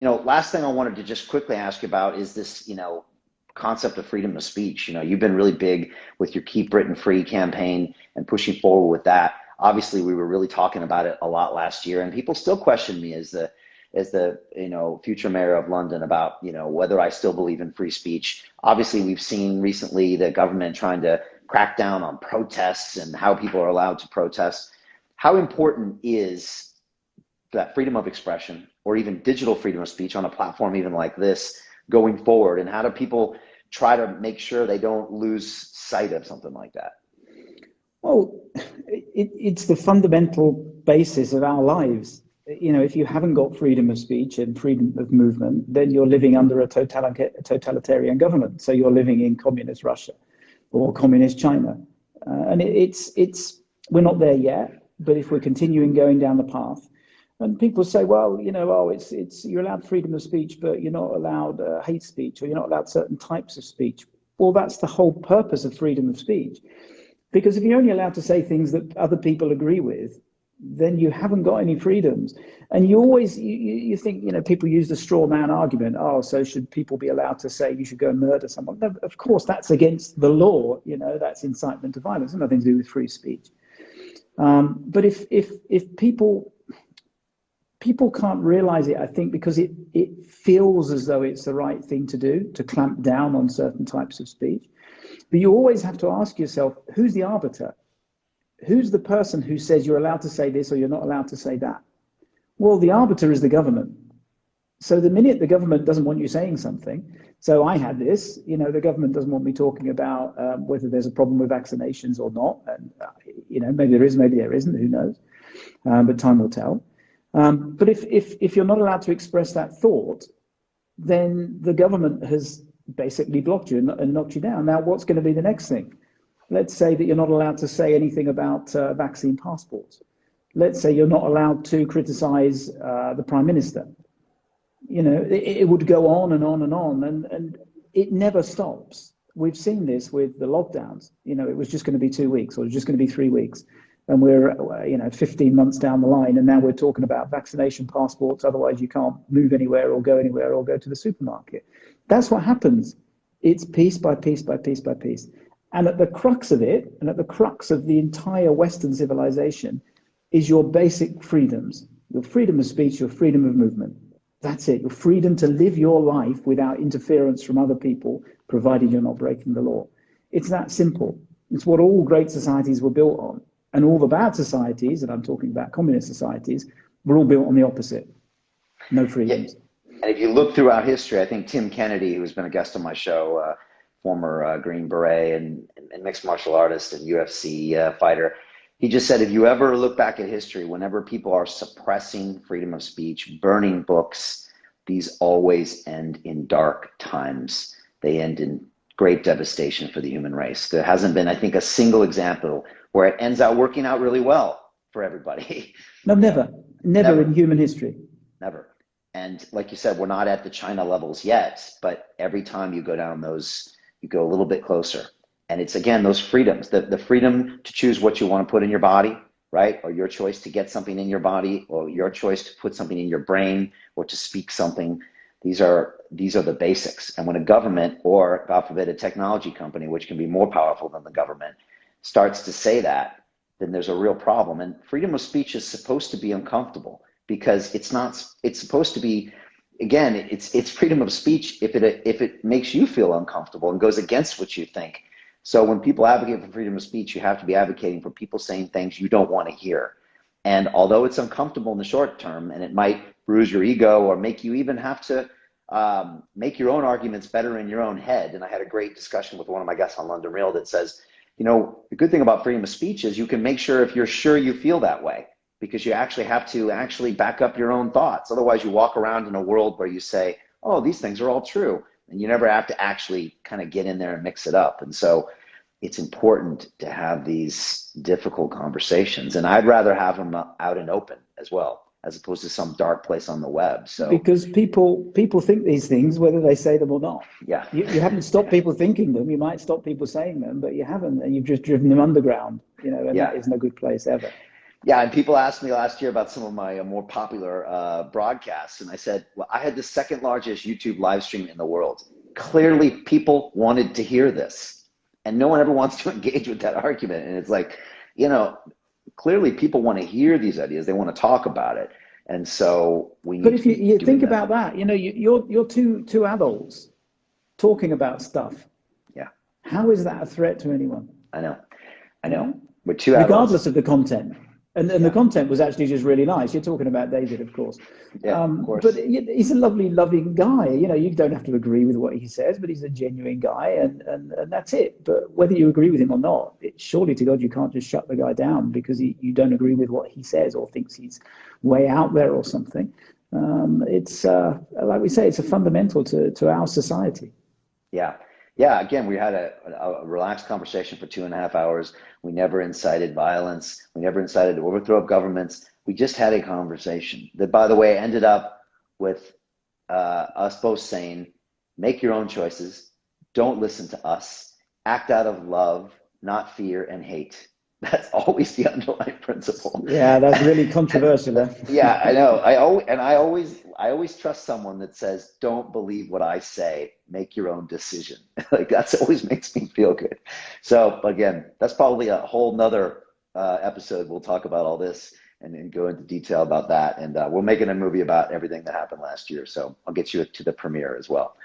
Last thing I wanted to just quickly ask you about is this, concept of freedom of speech. You've been really big with your Keep Britain Free campaign and pushing forward with that. Obviously, we were really talking about it a lot last year, and people still question me as the future mayor of London about whether I still believe in free speech. Obviously, we've seen recently the government trying to crack down on protests and how people are allowed to protest. How important is that freedom of expression or even digital freedom of speech on a platform even like this going forward? And how do people try to make sure they don't lose sight of something like that? Well, it's the fundamental basis of our lives. If you haven't got freedom of speech and freedom of movement, then you're living under a totalitarian government. So you're living in communist Russia or communist China. And we're not there yet, but if we're continuing going down the path, and people say, well, you're allowed freedom of speech, but you're not allowed hate speech, or you're not allowed certain types of speech. Well, that's the whole purpose of freedom of speech. Because if you're only allowed to say things that other people agree with, then you haven't got any freedoms. And you always, you think, people use the straw man argument. Oh, so should people be allowed to say you should go and murder someone? No, of course, that's against the law. That's incitement to violence. It's nothing to do with free speech. But if people can't realize it, I think, because it feels as though it's the right thing to do, to clamp down on certain types of speech. But you always have to ask yourself, who's the arbiter? Who's the person who says you're allowed to say this or you're not allowed to say that? Well, the arbiter is the government. So the minute the government doesn't want you saying something, so I had this, the government doesn't want me talking about whether there's a problem with vaccinations or not. And, maybe there is, maybe there isn't, who knows? But time will tell. But if you're not allowed to express that thought, then the government has basically blocked you and knocked you down. Now, what's going to be the next thing? Let's say that you're not allowed to say anything about vaccine passports. Let's say you're not allowed to criticize the prime minister. It would go on and on and on, and it never stops. We've seen this with the lockdowns. It was just going to be 2 weeks, or it was just going to be 3 weeks. And we're, 15 months down the line, and now we're talking about vaccination passports. Otherwise, you can't move anywhere or go to the supermarket. That's what happens. It's piece by piece by piece by piece. And at the crux of it, and at the crux of the entire Western civilization, is your basic freedoms. Your freedom of speech, your freedom of movement. That's it. Your freedom to live your life without interference from other people, provided you're not breaking the law. It's that simple. It's what all great societies were built on. And all the bad societies, and I'm talking about communist societies, were all built on the opposite. No freedoms. Yeah. And if you look throughout history, I think Tim Kennedy, who's been a guest on my show, former Green Beret and mixed martial artist and UFC fighter, he just said, if you ever look back at history, whenever people are suppressing freedom of speech, burning books, these always end in dark times. They end in great devastation for the human race. There hasn't been, I think, a single example where it ends out working out really well for everybody. No, never in human history. Never. And like you said, we're not at the China levels yet, but every time you go down those, you go a little bit closer. And it's, again, those freedoms, the freedom to choose what you want to put in your body, right? Or your choice to get something in your body, or your choice to put something in your brain, or to speak something. These are the basics. And when a government, or God forbid, a technology company, which can be more powerful than the government, starts to say that, then there's a real problem. And freedom of speech is supposed to be uncomfortable, because it's supposed to be, again, it's freedom of speech if it makes you feel uncomfortable and goes against what you think. So when people advocate for freedom of speech, you have to be advocating for people saying things you don't want to hear. And although it's uncomfortable in the short term, and it might bruise your ego or make you even have to make your own arguments better in your own head. And I had a great discussion with one of my guests on London Real that says, the good thing about freedom of speech is you can make sure if you're sure you feel that way, because you actually have to back up your own thoughts. Otherwise, you walk around in a world where you say, oh, these things are all true. And you never have to actually kind of get in there and mix it up. And so it's important to have these difficult conversations. And I'd rather have them out and open as well, as opposed to some dark place on the web. So because people think these things, whether they say them or not. Yeah. You haven't stopped people thinking them. You might stop people saying them, but you haven't, and you've just driven them underground, and that isn't a good place ever. Yeah, and people asked me last year about some of my more popular broadcasts, and I said, well, I had the second largest YouTube live stream in the world. Clearly, people wanted to hear this, and no one ever wants to engage with that argument. And it's like, you know, clearly people want to hear these ideas, they want to talk about it, and so we But need to if you, be you doing think that. about that, you're two adults talking about stuff. Yeah, How is that a threat to anyone? I know, I You know. know, We're two regardless adults. of the content. And the Yeah, content was actually just really nice. You're talking about David, of course. yeah, of But course. he's a lovely, lovely guy. You don't have to agree with what he says, but he's a genuine guy, and that's it. But whether you agree with him or not, surely to God, you can't just shut the guy down because you don't agree with what he says or thinks he's way out there or something. It's like we say, it's a fundamental to our society. Yeah. Yeah. Again, we had a relaxed conversation for 2.5 hours. We never incited violence. We never incited the overthrow of governments. We just had a conversation that, by the way, ended up with us both saying, make your own choices. Don't listen to us. Act out of love, not fear and hate. That's always the underlying principle. Yeah, that's really controversial. Yeah, I know. I always trust someone that says, "Don't believe what I say. Make your own decision." Like that's always makes me feel good. So again, that's probably a whole nother episode. We'll talk about all this and go into detail about that. And we're making a movie about everything that happened last year. So I'll get you to the premiere as well.